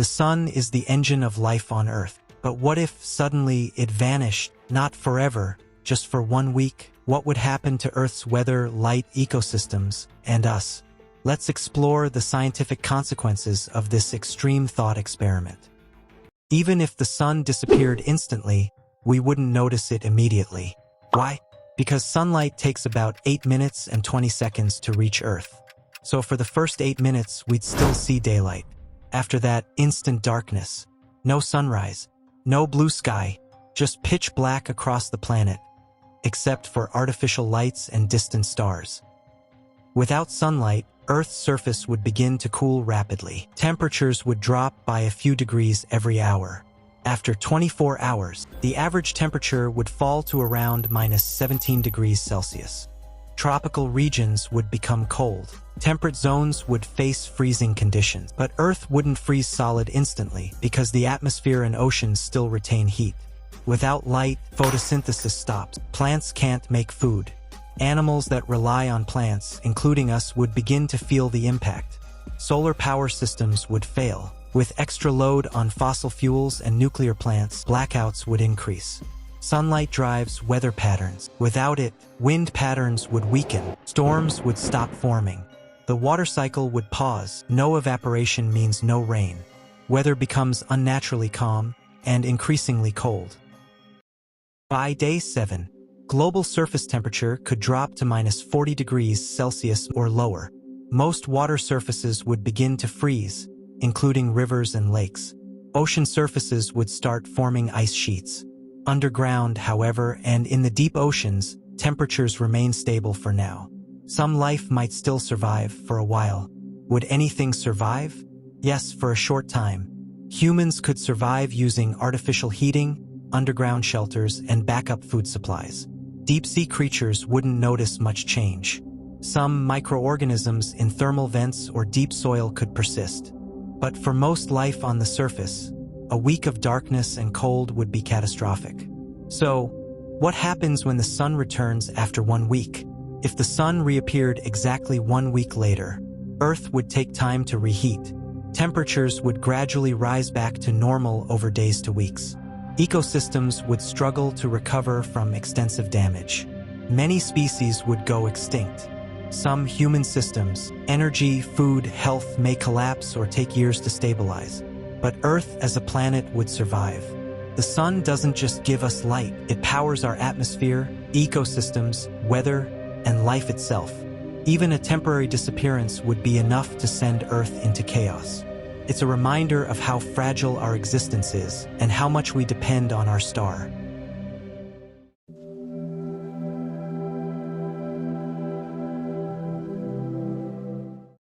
The sun is the engine of life on Earth. But what if suddenly it vanished, not forever, just for 1 week? What would happen to Earth's weather, light, ecosystems, and us? Let's explore the scientific consequences of this extreme thought experiment. Even if the sun disappeared instantly, we wouldn't notice it immediately. Why? Because sunlight takes about 8 minutes and 20 seconds to reach Earth. So for the first 8 minutes, we'd still see daylight. After that, instant darkness. No sunrise. No blue sky. Just pitch black across the planet, except for artificial lights and distant stars. Without sunlight, Earth's surface would begin to cool rapidly. Temperatures would drop by a few degrees every hour. After 24 hours, the average temperature would fall to around -17 degrees Celsius. Tropical regions would become cold. Temperate zones would face freezing conditions. But Earth wouldn't freeze solid instantly because the atmosphere and oceans still retain heat. Without light, photosynthesis stops. Plants can't make food. Animals that rely on plants, including us, would begin to feel the impact. Solar power systems would fail. With extra load on fossil fuels and nuclear plants, blackouts would increase. Sunlight drives weather patterns. Without it, wind patterns would weaken. Storms would stop forming. The water cycle would pause. No evaporation means no rain. Weather becomes unnaturally calm and increasingly cold. By day 7, global surface temperature could drop to -40 degrees Celsius or lower. Most water surfaces would begin to freeze, including rivers and lakes. Ocean surfaces would start forming ice sheets. Underground, however, and in the deep oceans, temperatures remain stable for now. Some life might still survive for a while. Would anything survive? Yes, for a short time. Humans could survive using artificial heating, underground shelters, and backup food supplies. Deep-sea creatures wouldn't notice much change. Some microorganisms in thermal vents or deep soil could persist. But for most life on the surface, a week of darkness and cold would be catastrophic. So, what happens when the sun returns after 1 week? If the sun reappeared exactly 1 week later, Earth would take time to reheat. Temperatures would gradually rise back to normal over days to weeks. Ecosystems would struggle to recover from extensive damage. Many species would go extinct. Some human systems, energy, food, health may collapse or take years to stabilize. But Earth as a planet would survive. The sun doesn't just give us light, it powers our atmosphere, ecosystems, weather, and life itself. Even a temporary disappearance would be enough to send Earth into chaos. It's a reminder of how fragile our existence is and how much we depend on our star.